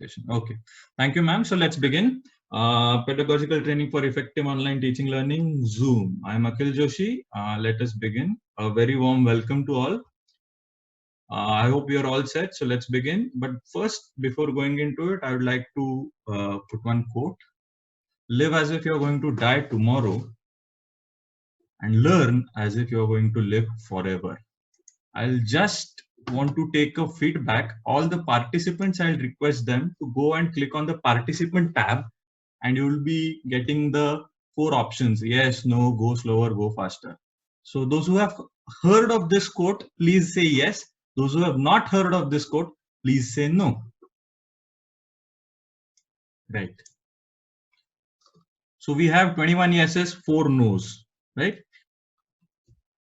Okay. Thank you, ma'am. So let's begin. Pedagogical training for effective online teaching learning, Zoom. I am Akhil Joshi. Let us begin. A very warm welcome to all. I hope you are all set. So let's begin. But first, before going into it, I would like to put one quote. Live as if you're going to die tomorrow and learn as if you're going to live forever. I'll just want to take a feedback. All the participants, I'll request them to go and click on the participant tab, and you will be getting the 4 options: yes, no, go slower, go faster. So those who have heard of this quote, please say yes. Those who have not heard of this quote, please say no. Right. So we have 21 yeses, 4 nos, right?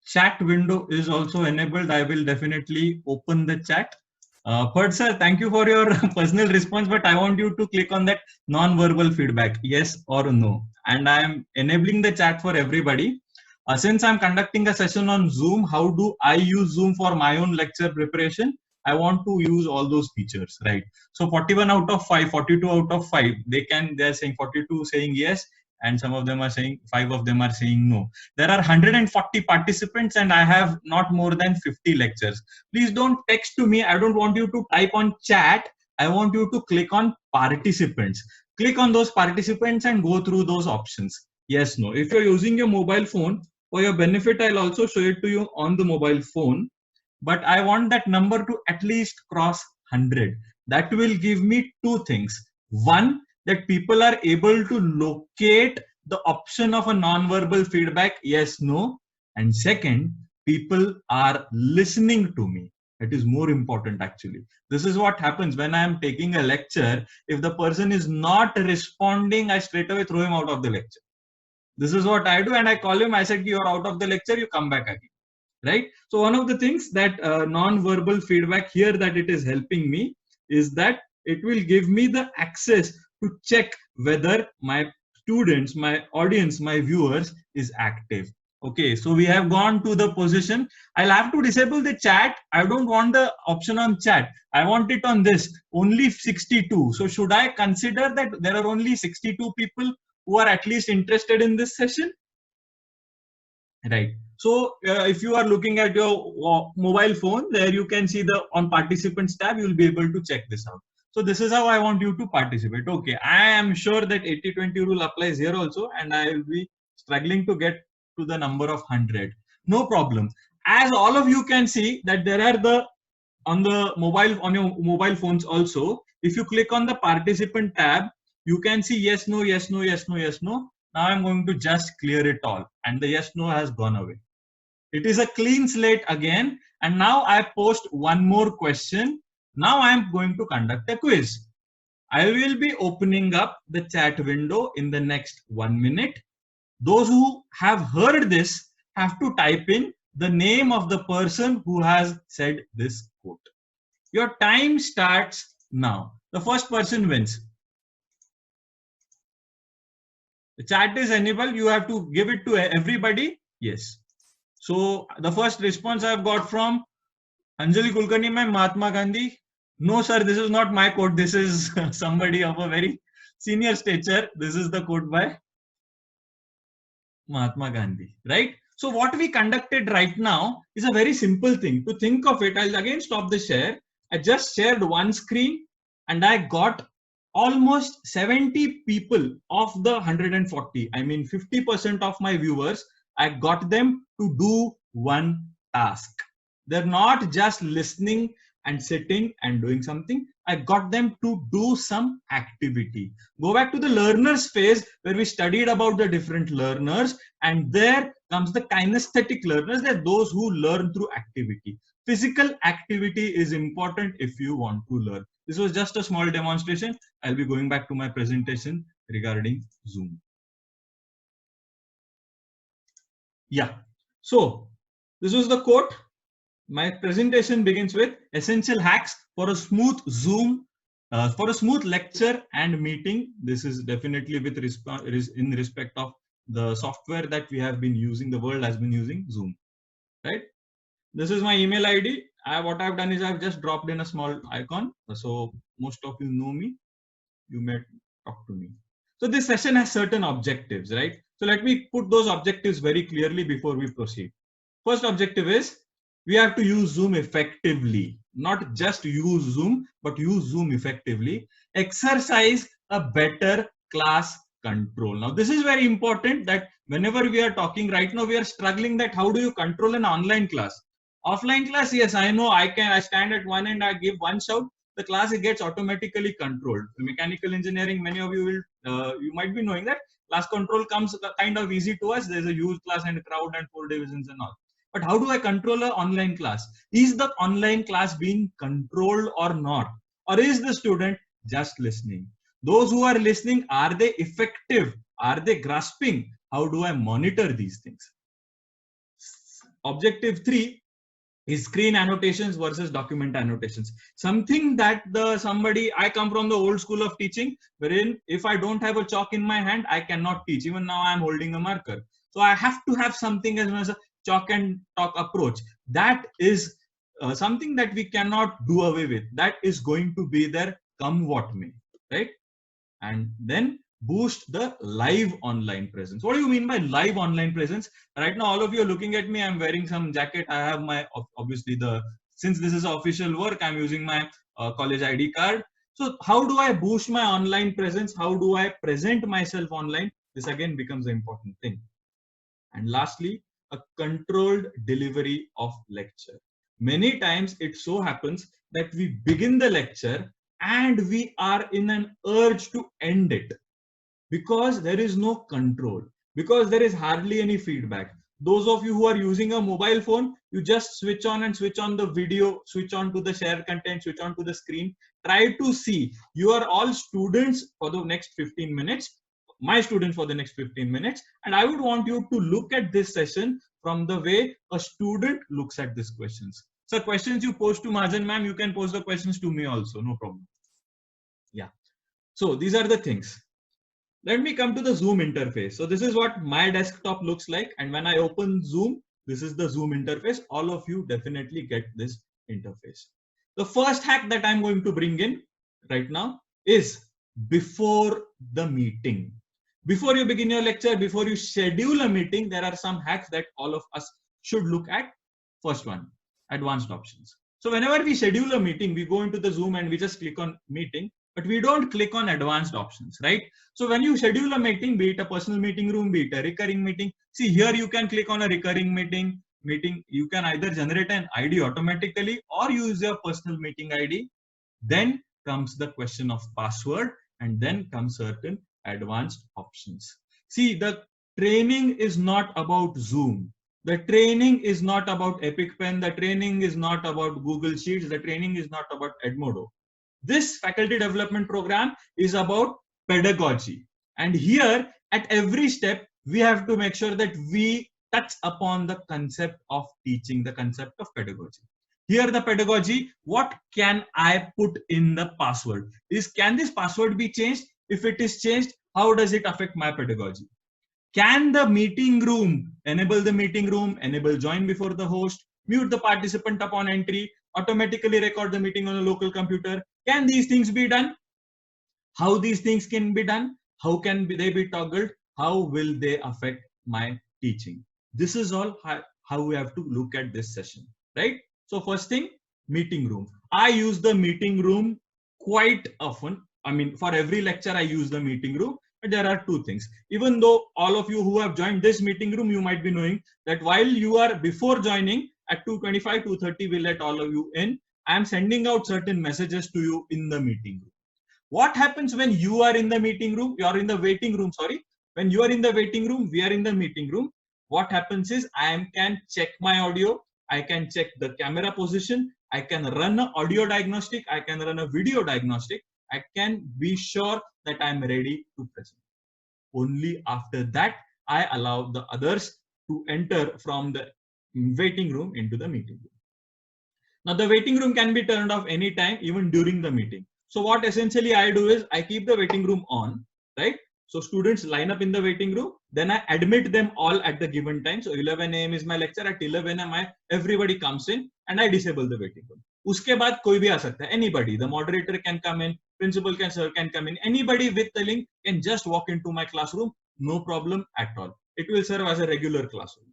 Chat window is also enabled. I will definitely open the chat. But sir, thank you for your personal response, but I want you to click on that non-verbal feedback, yes or no. And I am enabling the chat for everybody. Since I'm conducting a session on Zoom, how do I use Zoom for my own lecture preparation? I want to use all those features, right? So 41 out of 5, 42 out of 5, they're saying 42 saying yes, and some of them are saying, 5 of them are saying no. There are 140 participants and I have not more than 50 lectures. Please don't text to me. I don't want you to type on chat. I want you to click on participants. Click on those participants and go through those options. Yes, no. If you're using your mobile phone, for your benefit, I'll also show it to you on the mobile phone. But I want that number to at least cross 100. That will give me 2 things. One, that people are able to locate the option of a non-verbal feedback, yes, no. And second, people are listening to me. It is more important actually. This is what happens when I am taking a lecture. If the person is not responding, I straight away throw him out of the lecture. This is what I do, and I call him. I said, you're out of the lecture, you come back again. Right? So one of the things that non-verbal feedback here that it is helping me is that it will give me the access to check whether my students, my audience, my viewers is active. Okay, so we have gone to the position. I'll have to disable the chat. I don't want the option on chat. I want it on this, only 62. So should I consider that there are only 62 people who are at least interested in this session? Right. So if you are looking at your mobile phone, there you can see the on participants tab, you will be able to check this out. So this is how I want you to participate. Okay, I am sure that 80-20 rule applies here also, and I will be struggling to get to the number of 100. No problem. As all of you can see that there are the on your mobile phones also, if you click on the participant tab, you can see yes, no, yes, no, yes, no, yes, no. Now I'm going to just clear it all, and the yes, no has gone away. It is a clean slate again. And now I post one more question. Now I'm going to conduct a quiz. I will be opening up the chat window in the next 1 minute. Those who have heard this have to type in the name of the person who has said this quote. Your time starts now. The first person wins. The chat is enabled. You have to give it to everybody. Yes. So the first response I've got from Anjali Kulkarni, ma'am, Mahatma Gandhi. No, sir, this is not my quote. This is somebody of a very senior stature. This is the quote by Mahatma Gandhi, right? So what we conducted right now is a very simple thing. To think of it, I'll again stop the share. I just shared one screen and I got almost 70 people of the 140. I mean 50% of my viewers, I got them to do one task. They're not just listening and sitting and doing something. I got them to do some activity. Go back to the learners phase where we studied about the different learners, and there comes the kinesthetic learners. They're those who learn through activity. Physical activity is important if you want to learn. This was just a small demonstration. I'll be going back to my presentation regarding Zoom. Yeah. So this was the quote. My presentation begins with essential hacks for a smooth Zoom, for a smooth lecture and meeting. This is definitely with in respect of the software that we have been using, the world has been using, Zoom, right? This is my email ID. What I've done is I've just dropped in a small icon. So most of you know me. You may talk to me. So this session has certain objectives, right? So let me put those objectives very clearly before we proceed. First objective is we have to use Zoom effectively, not just use Zoom, but use Zoom effectively. Exercise a better class control. Now, this is very important that whenever we are talking right now, we are struggling that how do you control an online class? Offline class, yes, I know I stand at one end, I give one shout, the class it gets automatically controlled. Mechanical engineering, many of you you might be knowing that class control comes kind of easy to us. There's a huge class and crowd and 4 divisions and all. But how do I control an online class? Is the online class being controlled or not? Or is the student just listening? Those who are listening, are they effective? Are they grasping? How do I monitor these things? Objective 3 is screen annotations versus document annotations. Something that I come from the old school of teaching, wherein if I don't have a chalk in my hand, I cannot teach. Even now I'm holding a marker. So I have to have something as a chalk and talk approach. That is something that we cannot do away with. That is going to be there come what may, right? And then boost the live online presence. What do you mean by live online presence? Right now, all of you are looking at me. I'm wearing some jacket. I have my, obviously since this is official work, I'm using my college ID card. So how do I boost my online presence? How do I present myself online? This again becomes an important thing. And lastly, a controlled delivery of lecture. Many times it so happens that we begin the lecture and we are in an urge to end it because there is no control, because there is hardly any feedback. Those of you who are using a mobile phone, you just switch on the video, switch on to the share content, switch on to the screen. Try to see. You are all students for the next 15 minutes, my students for the next 15 minutes. And I would want you to look at this session from the way a student looks at these questions. So questions you post to Majan ma'am, you can post the questions to me also, no problem. Yeah. So these are the things. Let me come to the Zoom interface. So this is what my desktop looks like. And when I open Zoom, this is the Zoom interface. All of you definitely get this interface. The first hack that I'm going to bring in right now is before the meeting. Before you begin your lecture, before you schedule a meeting, there are some hacks that all of us should look at. First one, advanced options. So whenever we schedule a meeting, we go into the Zoom and we just click on meeting, but we don't click on advanced options, right? So when you schedule a meeting, be it a personal meeting room, be it a recurring meeting, see here you can click on a recurring meeting. You can either generate an ID automatically or use your personal meeting ID. Then comes the question of password, and then comes certain advanced options. See, the training is not about Zoom. The training is not about Epic Pen. The training is not about Google Sheets. The training is not about Edmodo. This faculty development program is about pedagogy. And here at every step, we have to make sure that we touch upon the concept of teaching, the concept of pedagogy. Here the pedagogy, what can I put in the password? Can this password be changed? If it is changed, how does it affect my pedagogy? Can the meeting room, enable the meeting room, enable join before the host, mute the participant upon entry, automatically record the meeting on a local computer? Can these things be done? How these things can be done? How can they be toggled? How will they affect my teaching? This is all how we have to look at this session, right? So first thing, meeting room. I use the meeting room quite often. I mean, for every lecture, I use the meeting room. But there are two things. Even though all of you who have joined this meeting room, you might be knowing that while you are before joining at 2:25, 2:30, we let all of you in. I am sending out certain messages to you in the meeting room. What happens when you are in the meeting room? You are in the waiting room, sorry. When you are in the waiting room, we are in the meeting room. What happens is I can check my audio. I can check the camera position. I can run an audio diagnostic. I can run a video diagnostic. I can be sure that I'm ready to present. Only after that, I allow the others to enter from the waiting room into the meeting room. Now, the waiting room can be turned off anytime, even during the meeting. So what essentially I do is I keep the waiting room on, right? So students line up in the waiting room. Then I admit them all at the given time. So 11 a.m. is my lecture. At 11 a.m. everybody comes in and I disable the waiting room. उसके बाद कोई भी आ सकता है. Anybody, the moderator can come in, principal can, sir can come in. Anybody with the link can just walk into my classroom. No problem at all. It will serve as a regular classroom.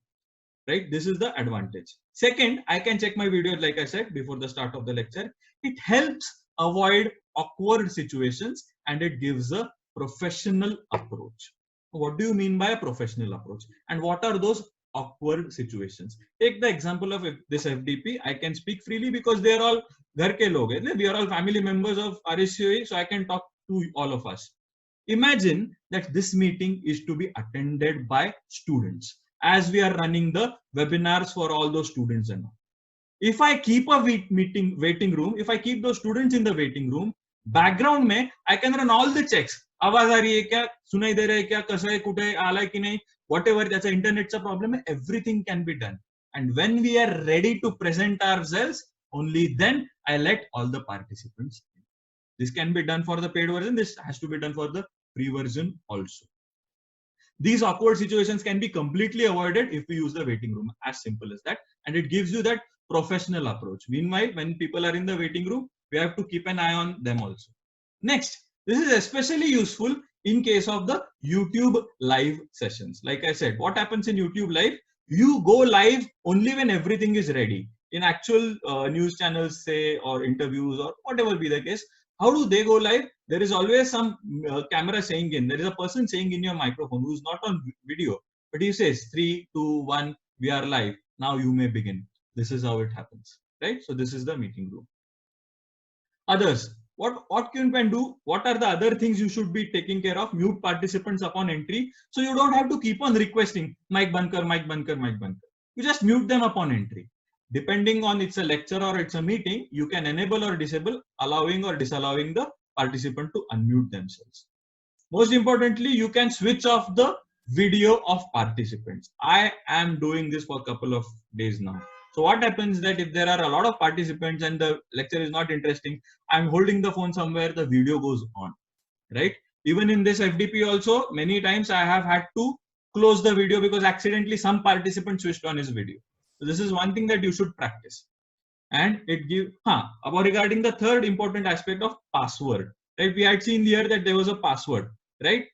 Right? This is the advantage. Second, I can check my videos like I said before the start of the lecture. It helps avoid awkward situations and it gives a professional approach. What do you mean by a professional approach? And what are those awkward situations? Take the example of this FDP. I can speak freely because they are all ghar ke log hai. We are all family members of RSCOE, so I can talk to all of us. Imagine that this meeting is to be attended by students as we are running the webinars for all those students and all. If I keep a waiting room, if I keep those students in the waiting room, background mein I can run all the checks. आवाज आ रही है क्या, सुनाई दे रहा है क्या, कसं आहे, कुठे आलाय की नाही, whatever त्याचा इंटरनेटचा प्रॉब्लेम आहे, everything can be done. And when we are ready to present ourselves, only then I let all the participants in. This can be done for the paid version. This has to be done for the free version also. These awkward situations can be completely avoided if we use the waiting room. As simple as that. And it gives you that professional approach. Meanwhile, when people are in the waiting room, we have to keep an eye on them also. Next, this is especially useful in case of the YouTube live sessions. Like I said, what happens in YouTube live? You go live only when everything is ready. In actual news channels, say, or interviews, or whatever be the case, how do they go live? There is always some camera saying in. There is a person saying in your microphone who is not on video, but he says 3, 2, 1, we are live. Now you may begin. This is how it happens, right? So this is the meeting room. Others, what can one do? What are the other things you should be taking care of? Mute participants upon entry, so you don't have to keep on requesting mic bankar, mic bankar, mic bankar. You just mute them upon entry. Depending on it's a lecture or it's a meeting, you can enable or disable, allowing or disallowing the participant to unmute themselves. Most importantly, you can switch off the video of participants. I am doing this for a couple of days now. So what happens that if there are a lot of participants and the lecture is not interesting, I'm holding the phone somewhere, the video goes on, right? Even in this FDP also, many times I have had to close the video because accidentally some participant switched on his video. So this is one thing that you should practice. And it gives, about regarding the third important aspect of password, right? We had seen here that there was a password, right?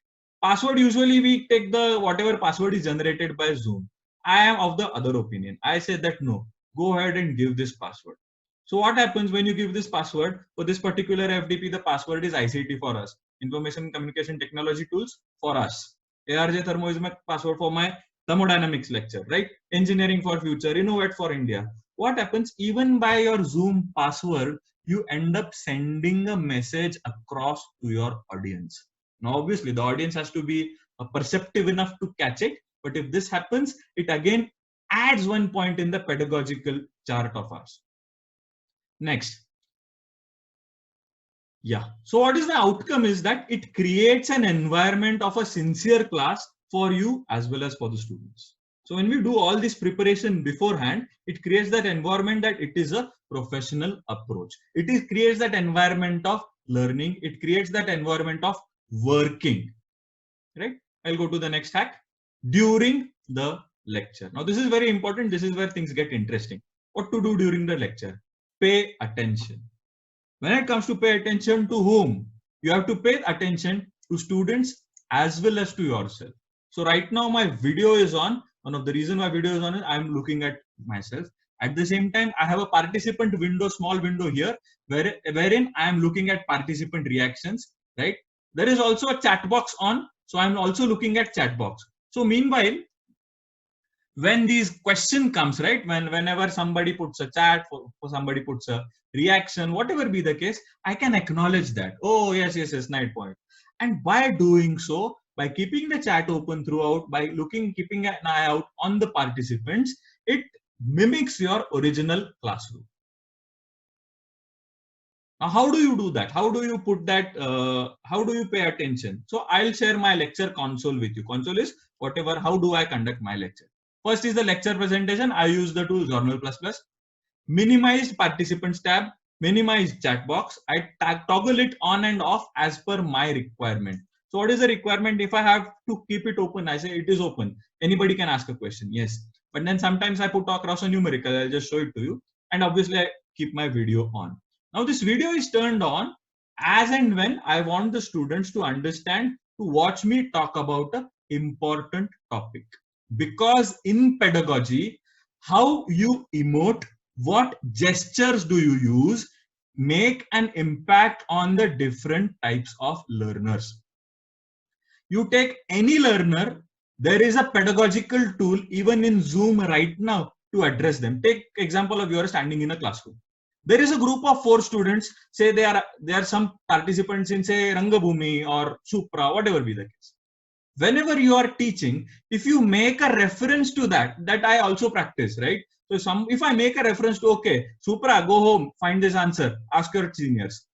Password, usually we take the whatever password is generated by Zoom. I am of the other opinion. I say that no, go ahead and give this password. So what happens when you give this password for this particular FDP? The password is ICT for us, Information Communication Technology Tools for us. ARJ Thermo is my password for my thermodynamics lecture, right? Engineering for Future, Innovate for India. What happens? Even by your Zoom password, you end up sending a message across to your audience. Now, obviously, the audience has to be perceptive enough to catch it. But if this happens, it again adds one point in the pedagogical chart of ours. Next. Yeah. So what is the outcome is that it creates an environment of a sincere class for you as well as for the students. So when we do all this preparation beforehand, it creates that environment that it is a professional approach. It creates that environment of learning. It creates that environment of working, right? I'll go to the next hack. During the lecture. Now this is very important. This is where things get interesting. What to do during the lecture? Pay attention. When it comes to pay attention to whom? You have to pay attention to students as well as to yourself. So right now my video is on. One of the reasons my video is on is I'm looking at myself. At the same time, I have a participant window, small window here, wherein I am looking at participant reactions, right? There is also a chat box on. So I'm also looking at chat box. So meanwhile, when these question comes, right, whenever somebody puts a chat, for somebody puts a reaction, whatever be the case, I can acknowledge that. Oh, yes, nice point. And by doing so, by keeping the chat open throughout, by keeping an eye out on the participants, it mimics your original classroom. Now, how do you do that? How do you put that? How do you pay attention? So I'll share my lecture console with you. Console is whatever, how do I conduct my lecture? First is the lecture presentation. I use the tool Journal++. Minimized participants tab, minimize chat box. I toggle it on and off as per my requirement. So what is the requirement? If I have to keep it open, I say it is open. Anybody can ask a question. Yes. But then sometimes I put across a numerical. I'll just show it to you. And obviously I keep my video on. Now this video is turned on as and when I want the students to understand, to watch me talk about an important topic. Because in pedagogy, how you emote, what gestures do you use, make an impact on the different types of learners. You take any learner, there is a pedagogical tool even in Zoom right now to address them. Take example of you are standing in a classroom. There is a group of 4 students, say there are some participants in say Rangabhumi or Supra, whatever be the case. Whenever you are teaching, if you make a reference to that I also practice, right? So if I make a reference to, okay, Supra, go home, find this answer, ask your seniors,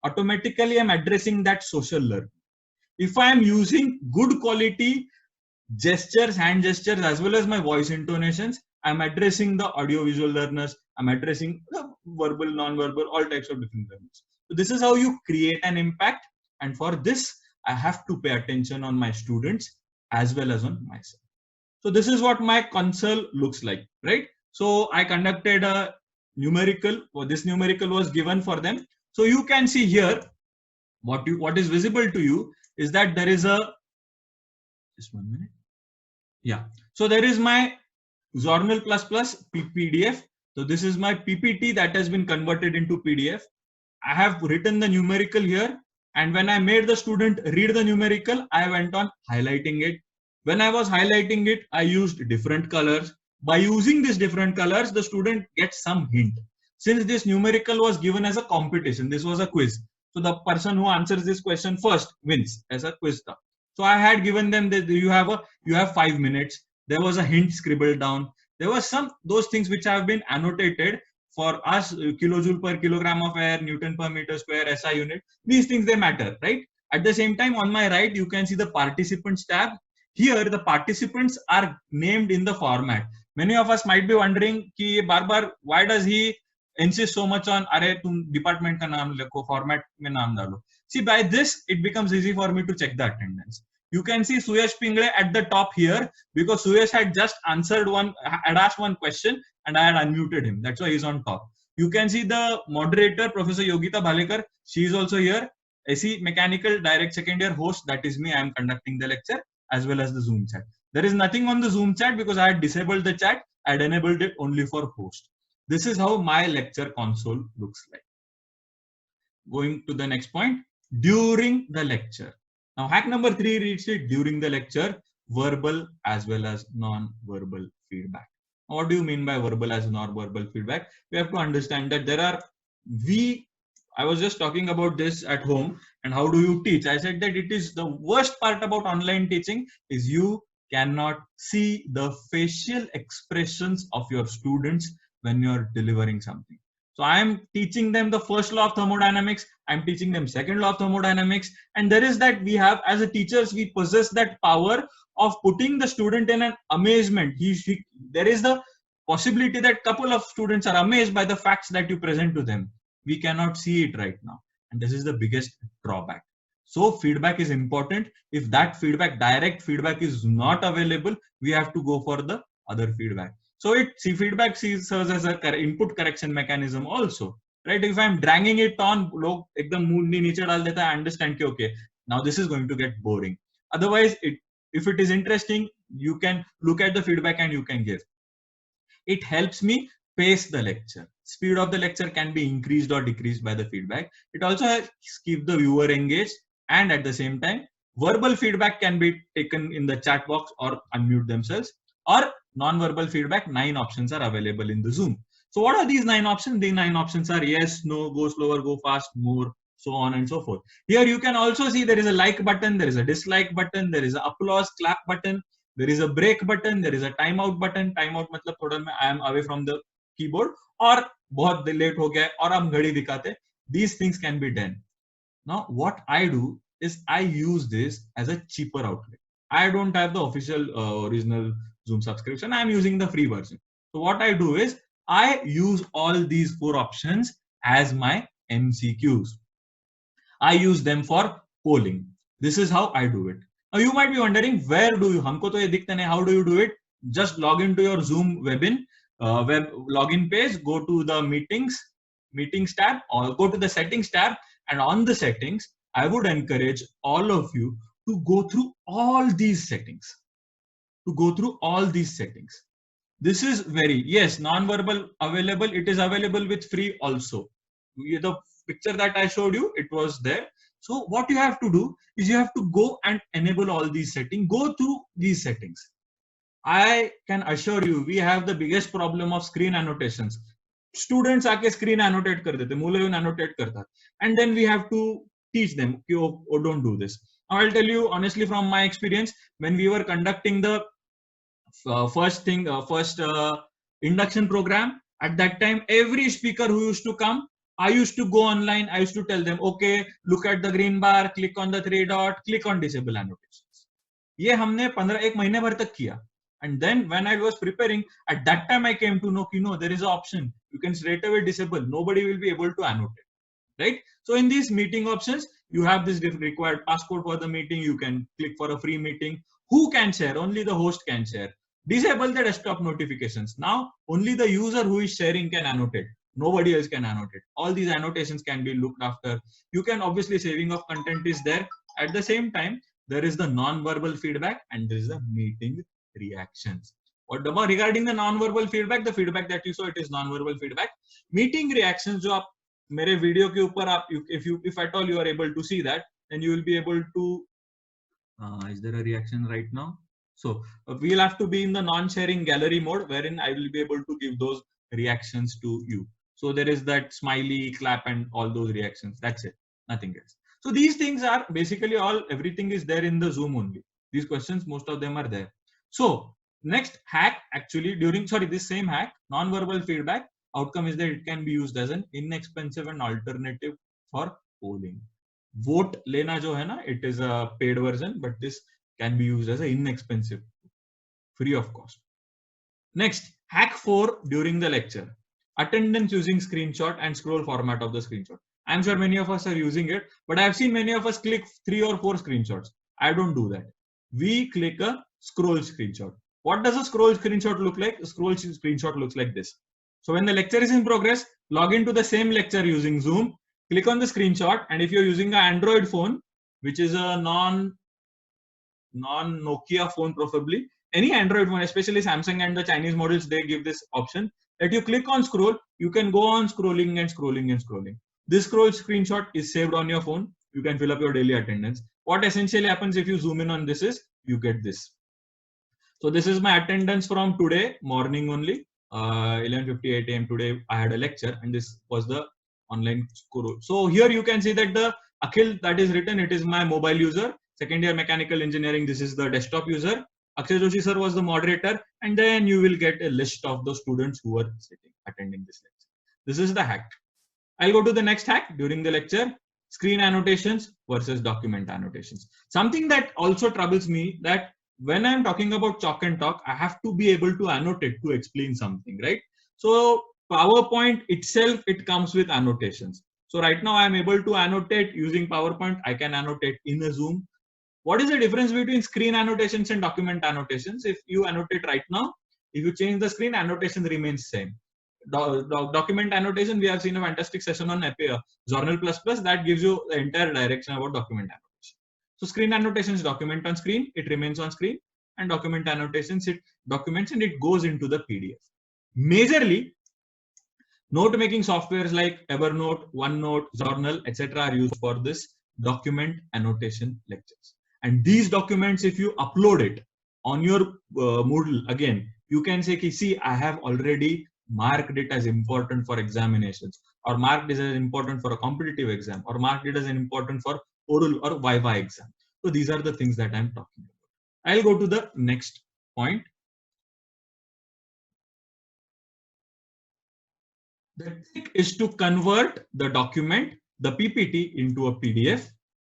automatically I'm addressing that social learning. If I am using good quality gestures, hand gestures, as well as my voice intonations, I'm addressing the audio-visual learners, I'm addressing the verbal, non-verbal, all types of different learners. So this is how you create an impact. And for this, I have to pay attention on my students as well as on myself. So this is what my console looks like, right? So I conducted a numerical, or this numerical was given for them. So you can see here, what is visible to you is that there is a, just 1 minute. Yeah. So there is my Zornal++ PDF. So this is my PPT that has been converted into PDF. I have written the numerical here. And when I made the student read the numerical, I went on highlighting it. When I was highlighting it, I used different colors. By using these different colors, the student gets some hint. Since this numerical was given as a competition, this was a quiz. So the person who answers this question first wins as a quiz. So I had given them that you have 5 minutes. There was a hint scribbled down. There was those things which have been annotated for us, kilojoule per kilogram of air, Newton per meter square, SI unit. These things, they matter, right? At the same time, on my right, you can see the participants tab. Here, the participants are named in the format. Many of us might be wondering, ki bar, why does he insist so much on, arey tum department ka naam likho, format mein naam dalo. See, by this, it becomes easy for me to check the attendance. You can see Suyash Pingle at the top here because Suyash had just answered had asked one question and I had unmuted him. That's why he's on top. You can see the moderator, Professor Yogita Bhalekar. She is also here. SE Mechanical Direct Second Year host. That is me. I am conducting the lecture as well as the Zoom chat. There is nothing on the Zoom chat because I had disabled the chat. I had enabled it only for host. This is how my lecture console looks like. Going to the next point, during the lecture. Now, hack number 3 reads it during the lecture, verbal as well as non-verbal feedback. What do you mean by verbal as non-verbal feedback? We have to understand that I was just talking about this at home and how do you teach? I said that it is the worst part about online teaching is you cannot see the facial expressions of your students when you're delivering something. So I am teaching them the first law of thermodynamics. I'm teaching them second law of thermodynamics. And there is that we have, as a teachers, we possess that power of putting the student in an amazement. There is the possibility that couple of students are amazed by the facts that you present to them. We cannot see it right now. And this is the biggest drawback. So feedback is important. If that direct feedback is not available, we have to go for the other feedback. So feedback serves as an input correction mechanism also, right? If I'm dragging it on, ekdam mood nahi niche dal deta, I understand, okay, now this is going to get boring. Otherwise, if it is interesting, you can look at the feedback and you can give. It helps me pace the lecture. Speed of the lecture can be increased or decreased by the feedback. It also helps keep the viewer engaged, and at the same time, verbal feedback can be taken in the chat box or unmute themselves, or non-verbal feedback. 9 options are available in the Zoom. So what are these 9 options? The 9 options are yes, no, go slower, go fast, more, so on and so forth. Here you can also see there is a like button, there is a dislike button, there is an applause, clap button, there is a break button, there is a timeout button. Timeout matlab thoda I am away from the keyboard, or bahut late ho gaya, or hum ghadi dikhate. These things can be done. Now what I do is I use this as a cheaper outlet. I don't have the official original Zoom subscription. I'm using the free version. So what I do is I use all these 4 options as my MCQs. I use them for polling. This is how I do it. Now you might be wondering, where do you? हमको तो ये दिखता नहीं. How do you do it? Just log into your Zoom web login page. Go to the meetings tab, or go to the settings tab, and on the settings, I would encourage all of you to go through all these settings. This is very, yes, non-verbal available. It is available with free also. The picture that I showed you, it was there. So what you have to do is you have to go and enable all these settings. Go through these settings. I can assure you, we have the biggest problem of screen annotations. Students आके screen annotate कर देते, मुलं येऊन annotate करतात, and then we have to teach them, oh, don't do this. I'll tell you honestly from my experience, when we were conducting the first induction program, at that time, every speaker who used to come, I used to go online. I used to tell them, okay, look at the green bar, click on the three dot, click on disable annotations. ये हमने 1 महीने भर तक किया. And then when I was preparing, at that time I came to know, there is an option. You can straight away disable. Nobody will be able to annotate, right? So in these meeting options, you have this required passcode for the meeting. You can click for a free meeting. Who can share? Only the host can share. Disable the desktop notifications. Now only the user who is sharing can annotate. Nobody else can annotate. All these annotations can be looked after. You can obviously, saving of content is there. At the same time, there is the non-verbal feedback and there is the meeting reactions. What about regarding the non-verbal feedback? The feedback that you saw, it is non-verbal feedback. Meeting reactions, जो आप मेरे video के ऊपर आप, if at all you are able to see that, then you will be able to. Is there a reaction right now? So we'll have to be in the non-sharing gallery mode, wherein I will be able to give those reactions to you. So there is that smiley, clap, and all those reactions. That's it, nothing else. So these things are basically everything is there in the Zoom only. These questions, most of them are there. So next hack, actually this same hack, non-verbal feedback, outcome is that it can be used as an inexpensive and alternative for polling. Vote lena jo hai na, it is a paid version, but this can be used as an inexpensive, free of cost. Next, hack 4 during the lecture. Attendance using screenshot and scroll format of the screenshot. I'm sure many of us are using it, but I've seen many of us click 3 or 4 screenshots. I don't do that. We click a scroll screenshot. What does a scroll screenshot look like? A scroll screenshot looks like this. So when the lecture is in progress, log into the same lecture using Zoom, click on the screenshot, and if you're using an Android phone, which is a non-Nokia phone preferably, any Android phone, especially Samsung and the Chinese models, they give this option that you click on scroll, you can go on scrolling and scrolling and scrolling. This scroll screenshot is saved on your phone. You can fill up your daily attendance. What essentially happens if you zoom in on this is, you get this. So this is my attendance from today morning only, 11:58 a.m. today. I had a lecture, and this was the online scroll. So here you can see that the Akhil that is written, it is my mobile user. Second year mechanical engineering, this is the desktop user. Akshay Joshi sir was the moderator, and then you will get a list of the students who are attending this lecture. This is the hack. I'll go to the next hack during the lecture. Screen annotations versus document annotations. Something that also troubles me, that when I'm talking about chalk and talk, I have to be able to annotate to explain something, right? So PowerPoint itself, it comes with annotations. So right now I'm able to annotate using PowerPoint. I can annotate in a Zoom. What is the difference between screen annotations and document annotations? If you annotate right now, if you change the screen, annotation remains same. Document annotation, we have seen a fantastic session on Journal++, that gives you the entire direction about document annotation. So screen annotations, document on screen, it remains on screen, and document annotations, it documents and it goes into the PDF. Majorly, note-making softwares like Evernote, OneNote, Journal, etc. are used for this document annotation lectures. And these documents, if you upload it on your Moodle, again, you can say, see, I have already marked it as important for examinations, or marked it as important for a competitive exam, or marked it as important for oral or Viva exam. So these are the things that I'm talking about. I'll go to the next point. The trick is to convert the document, the PPT, into a PDF,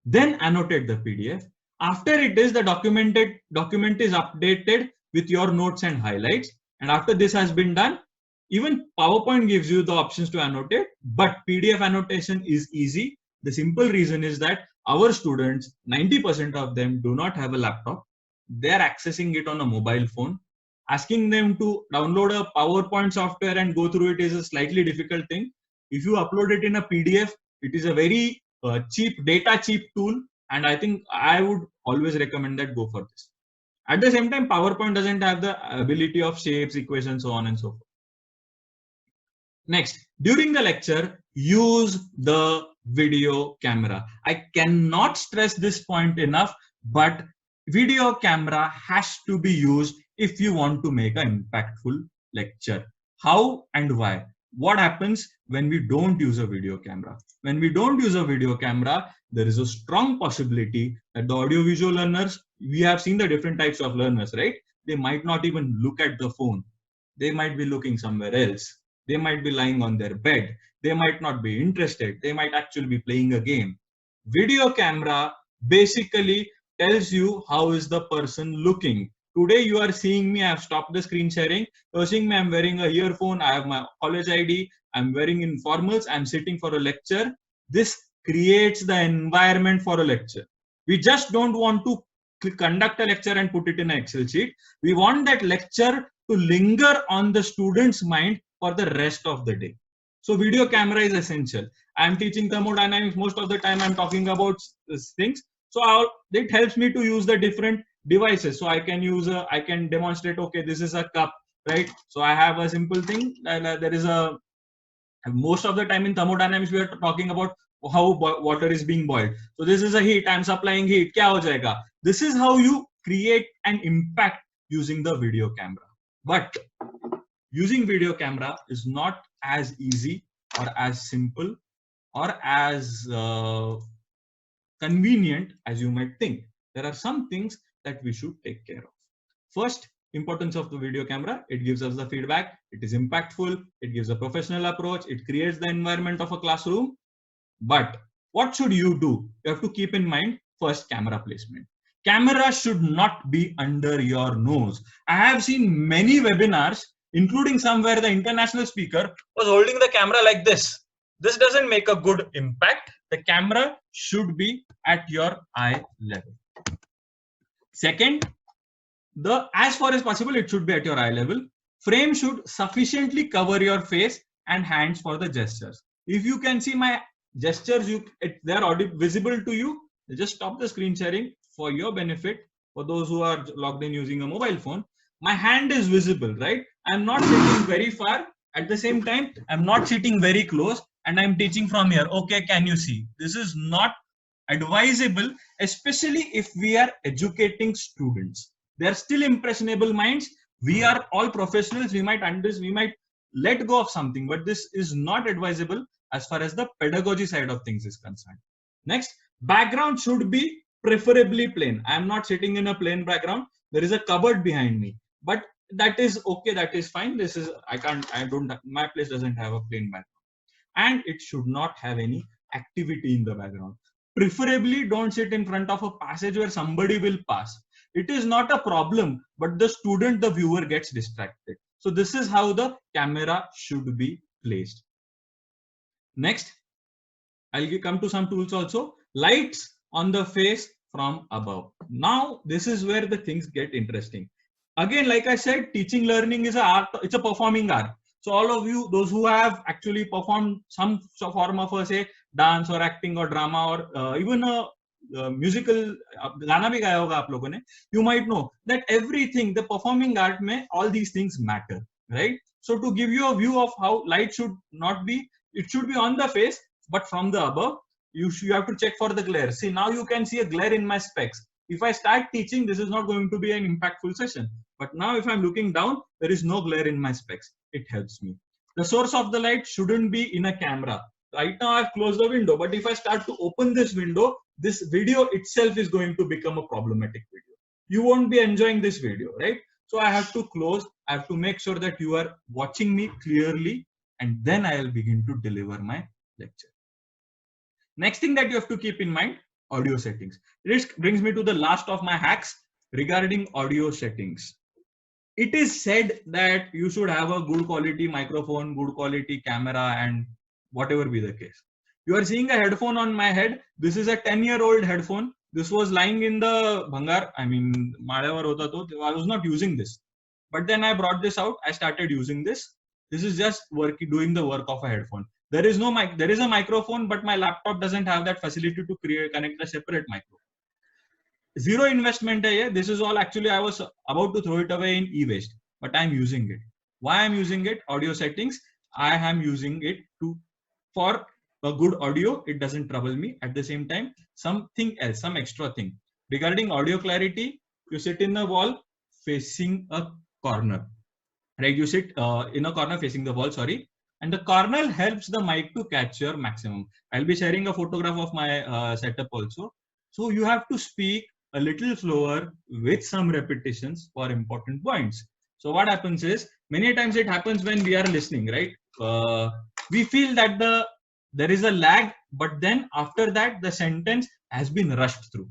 then annotate the PDF. After it is, the document is updated with your notes and highlights. And after this has been done, even PowerPoint gives you the options to annotate, but PDF annotation is easy. The simple reason is that Our students, 90% of them do not have a laptop. They are accessing it on a mobile phone. Asking them to download a PowerPoint software and go through it is a slightly difficult thing. If you upload it in a PDF, it is a very cheap, data cheap tool. And I think I would always recommend that go for this. At the same time, PowerPoint doesn't have the ability of shapes, equations, so on and so forth. Next, during the lecture, use the video camera. I cannot stress this point enough, but video camera has to be used if you want to make an impactful lecture. How and why? What happens when we don't use a video camera? When we don't use a video camera, there is a strong possibility that the audiovisual learners, we have seen the different types of learners, right? They might not even look at the phone. They might be looking somewhere else. They might be lying on their bed. They might not be interested. They might actually be playing a game. Video camera basically tells you how is the person looking. Today you are seeing me, I have stopped the screen sharing. You're seeing me, I'm wearing a earphone, I have my college ID, I'm wearing informals, I'm sitting for a lecture. This creates the environment for a lecture. We just don't want to conduct a lecture and put it in an Excel sheet. We want that lecture to linger on the student's mind for the rest of the day. So video camera is essential. I'm teaching thermodynamics. Most of the time I'm talking about things. So it helps me to use the different devices. So I can demonstrate, okay, this is a cup, right? So I have a simple thing. There is most of the time in thermodynamics, we are talking about how water is being boiled. So this is a heat, I'm supplying heat. Kya ho jayega? This is how you create an impact using the video camera. But using video camera is not as easy or as simple or as convenient as you might think. There are some things that we should take care of. First, importance of the video camera. It gives us the feedback. It is impactful. It gives a professional approach. It creates the environment of a classroom. But what should you do? You have to keep in mind first camera placement. Camera should not be under your nose. I have seen many webinars, including some where the international speaker was holding the camera like this. This doesn't make a good impact. The camera should be at your eye level. Second, as far as possible, it should be at your eye level. Frame should sufficiently cover your face and hands for the gestures. If you can see my gestures, they are visible to you. Just stop the screen sharing for your benefit. For those who are logged in using a mobile phone, my hand is visible, right? I'm not sitting very far. At the same time, I'm not sitting very close and I'm teaching from here. Okay, can you see? This is not advisable, especially if we are educating students. They are still impressionable minds. We are all professionals. We might let go of something, but this is not advisable as far as the pedagogy side of things is concerned. Next, background should be preferably plain. I am not sitting in a plain background. There is a cupboard behind me, but that is okay. That is fine. My place doesn't have a plain background. And it should not have any activity in the background. Preferably don't sit in front of a passage where somebody will pass. It is not a problem, but the student, the viewer gets distracted. So this is how the camera should be placed. Next, I'll come to some tools also. Lights on the face from above. Now, this is where the things get interesting. Again, like I said, teaching learning is an art. It's a performing art. So all of you, those who have actually performed some form of say dance or acting or drama or even a musical, गाना भी गाया होगा आप लोगों ने, you might know that everything, the performing art में, all these things matter, right? So to give you a view of how light should not be, it should be on the face, but from the above, you have to check for the glare. See, now you can see a glare in my specs. If I start teaching, this is not going to be an impactful session. But now if I'm looking down, there is no glare in my specs. It helps me. The source of the light shouldn't be in a camera. Right now I've closed the window, but if I start to open this window, this video itself is going to become a problematic video. You won't be enjoying this video, right? So I have to close. I have to make sure that you are watching me clearly, and then I'll begin to deliver my lecture. Next thing that you have to keep in mind, audio settings. This brings me to the last of my hacks regarding audio settings. It is said that you should have a good quality microphone, good quality camera, and whatever be the case. You are seeing a headphone on my head. This is a 10-year-old headphone. This was lying in the bhangar. I mean, Madavar hota to. I was not using this. But then I brought this out. I started using this. This is just doing the work of a headphone. There is no mic. There is a microphone, but my laptop doesn't have that facility to connect a separate microphone. Zero investment hai. This is all actually I was about to throw it away in e-waste, but I'm using it. Why I'm using it? Audio settings. I am using it for a good audio. It doesn't trouble me. At the same time, something else, some extra thing regarding audio clarity. You sit in a wall facing a corner, right? You sit in a corner facing the wall. Sorry. And the corner helps the mic to catch your maximum. I'll be sharing a photograph of my setup also. So you have to speak a little slower with some repetitions for important points. So what happens is, many times it happens when we are listening, right? We feel that there is a lag, but then after that the sentence has been rushed through.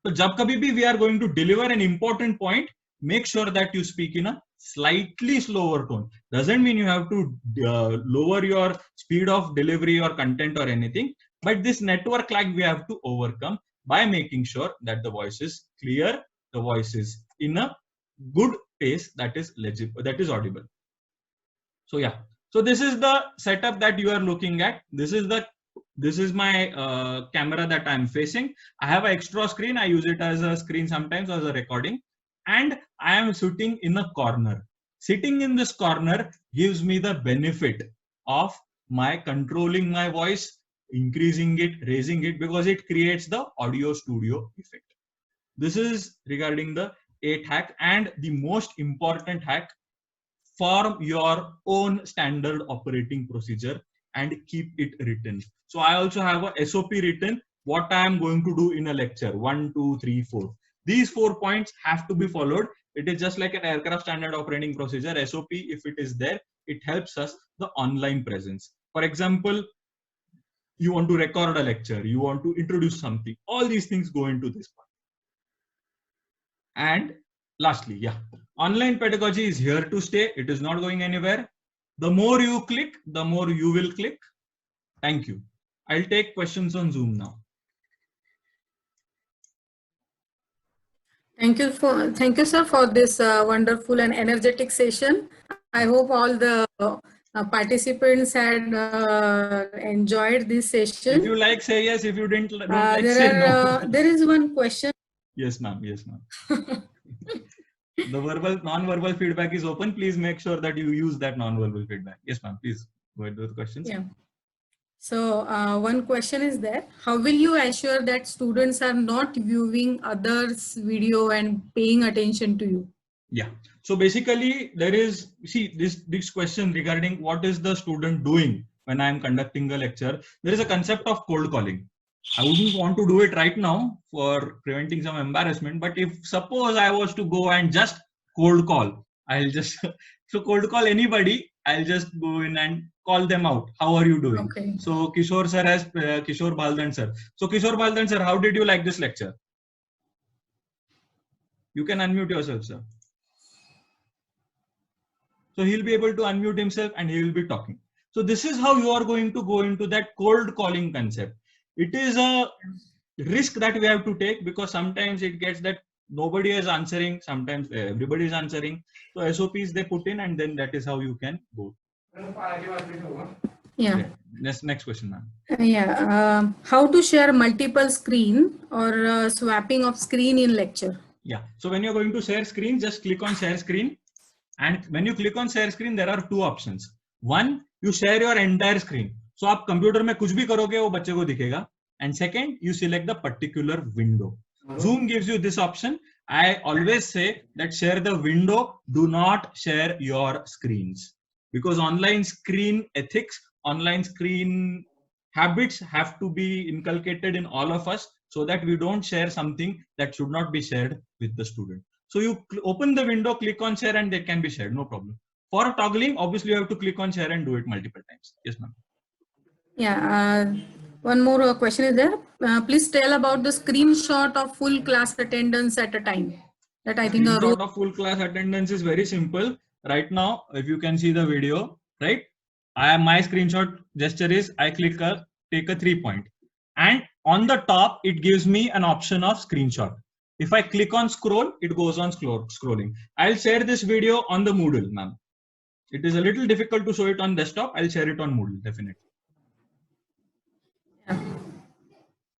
So jab kabhi bhi we are going to deliver an important point, make sure that you speak in a slightly slower tone. Doesn't mean you have to lower your speed of delivery or content or anything, but this network lag we have to overcome by making sure that the voice is clear, the voice is in a good pace that is legible, that is audible. So yeah, so this is the setup that you are looking at. This is my camera that I'm facing. I have an extra screen. I use it as a screen sometimes as a recording, and I am sitting in a corner. Sitting in this corner gives me the benefit of my controlling my voice, increasing it, raising it, because it creates the audio studio effect. This is regarding the 8 hack, and the most important hack: form your own standard operating procedure and keep it written. So I also have a SOP written, what I am going to do in a lecture, 1, 2, 3, 4. These 4 points have to be followed. It is just like an aircraft standard operating procedure. SOP, if it is there, it helps us the online presence. For example, you want to record a lecture, you want to introduce something, all these things go into this part. And lastly, yeah, online pedagogy is here to stay. It is not going anywhere. The more you click, the more you will click. Thank you. I'll take questions on Zoom now. Thank you, sir, for this wonderful and energetic session. I hope all the participants had enjoyed this session. If you like, say yes. If you don't like, say no. There is one question. Yes, ma'am. Yes, ma'am. The non-verbal feedback is open. Please make sure that you use that non-verbal feedback. Yes, ma'am. Please go ahead with the questions. Yeah. So one question is there: how will you ensure that students are not viewing others' video and paying attention to you? Yeah. So basically, there is, see, this question regarding what is the student doing when I am conducting a lecture. There is a concept of cold calling. I wouldn't want to do it right now for preventing some embarrassment, but if suppose I was to go and just cold call, I'll just so cold call anybody, I'll just go in and call them out. How are you doing? Okay. So Kishore sir has Kishore Baldan sir. So Kishore Baldan sir, how did you like this lecture? You can unmute yourself, sir. So he'll be able to unmute himself and he will be talking. So this is how you are going to go into that cold calling concept. It is a risk that we have to take, because sometimes it gets that nobody is answering, sometimes everybody is answering. So SOPs they put in, and then that is how you can go. Yeah. Next question, ma'am. Yeah. How to share multiple screen or swapping of screen in lecture? Yeah. So when you're going to share screen, just click on share screen. And when you click on share screen, there are 2 options. One, you share your entire screen. So आप computer में कुछ भी करोगे वो बच्चे को दिखेगा. And second, you select the particular window. Zoom gives you this option. I always say that share the window, do not share your screens, because online screen ethics, online screen habits have to be inculcated in all of us, so that we don't share something that should not be shared with the student. So you open the window, click on share, and they can be shared, no problem. For toggling, obviously you have to click on share and do it multiple times. Yes, ma'am. Yeah. One more question is there. Please tell about the screenshot of full class attendance at a time. That I think screenshot of full class attendance is very simple. Right now, if you can see the video, right? My screenshot gesture is I click a take a 3-point. And on the top, it gives me an option of screenshot. If I click on scroll, it goes on scrolling. I'll share this video on the Moodle, ma'am. It is a little difficult to show it on desktop. I'll share it on Moodle, definitely. Yeah.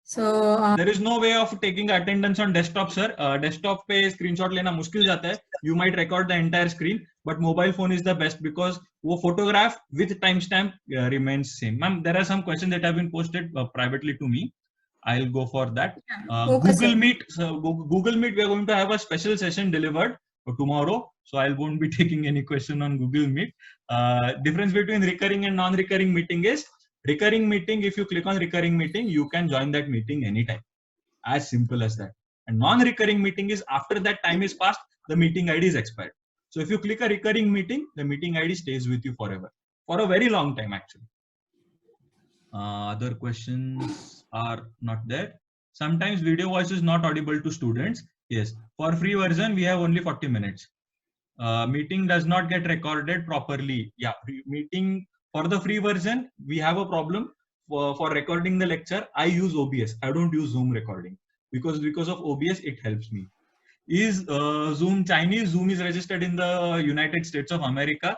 So there is no way of taking attendance on desktop, sir. Desktop पे screenshot लेना मुश्किल जाता है. You might record the entire screen, but mobile phone is the best because वो photograph with timestamp remains same. Ma'am, there are some questions that have been posted privately to me. I'll go for that. Okay, Google sir. Meet. So Google Meet, we are going to have a special session delivered tomorrow. So I won't be taking any question on Google Meet. Difference between recurring and non-recurring meeting is recurring meeting. If you click on recurring meeting, you can join that meeting anytime. As simple as that. And non-recurring meeting is after that time is passed, the meeting ID is expired. So if you click a recurring meeting, the meeting ID stays with you forever, for a very long time actually. Other questions are not there. Sometimes video voice is not audible to students. Yes, for free version, we have only 40 minutes. Meeting does not get recorded properly. Yeah, meeting for the free version, we have a problem for recording the lecture. I use OBS. I don't use Zoom recording because of OBS, it helps me. Is Zoom Chinese? Zoom is registered in the United States of America.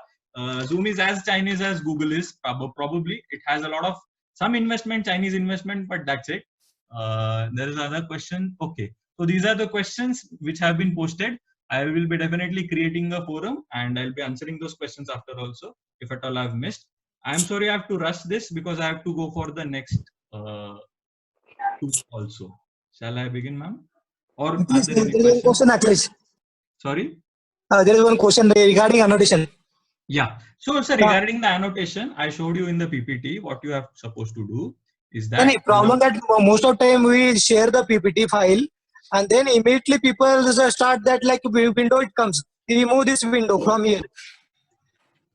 Zoom is as Chinese as Google is, probably. It has a lot of some investment, Chinese investment, but that's it. There is another question. Okay, so these are the questions which have been posted. I will be definitely creating a forum and I'll be answering those questions after also, if at all I've missed. I'm sorry I have to rush this because I have to go for the next two also. Shall I begin, ma'am? Or are there any questions? Question, sorry? there is one question regarding annotation. Yeah. So, sir, regarding the annotation, I showed you in the PPT what you are supposed to do is that. Any problem that most of the time we share the PPT file and then immediately people start that like window it comes. We remove this window from here.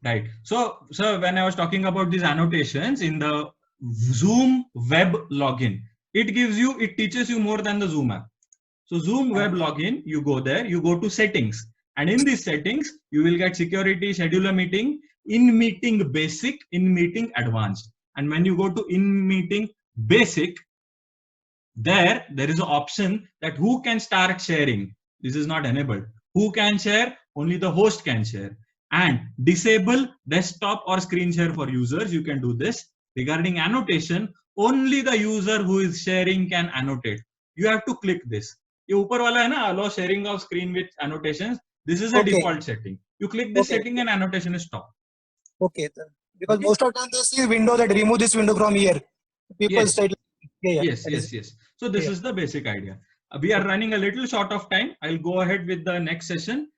Right. So, when I was talking about these annotations in the Zoom web login, it teaches you more than the Zoom app. So Zoom web login, you go there, you go to settings, and in these settings, you will get security, schedule a meeting, in meeting basic, in meeting advanced. And when you go to in meeting basic, there is an option that who can start sharing. This is not enabled. Who can share? Only the host can share. And disable desktop or screen share for users. You can do this. Regarding annotation, only the user who is sharing can annotate. You have to click this. ये ऊपर वाला है ना, allow sharing of screen with annotations. This is a default setting. You click this setting and annotation is stopped. Okay, because most of the time they see window that remove this window from here. People say, yes. So this is the basic idea. We are running a little short of time. I'll go ahead with the next session.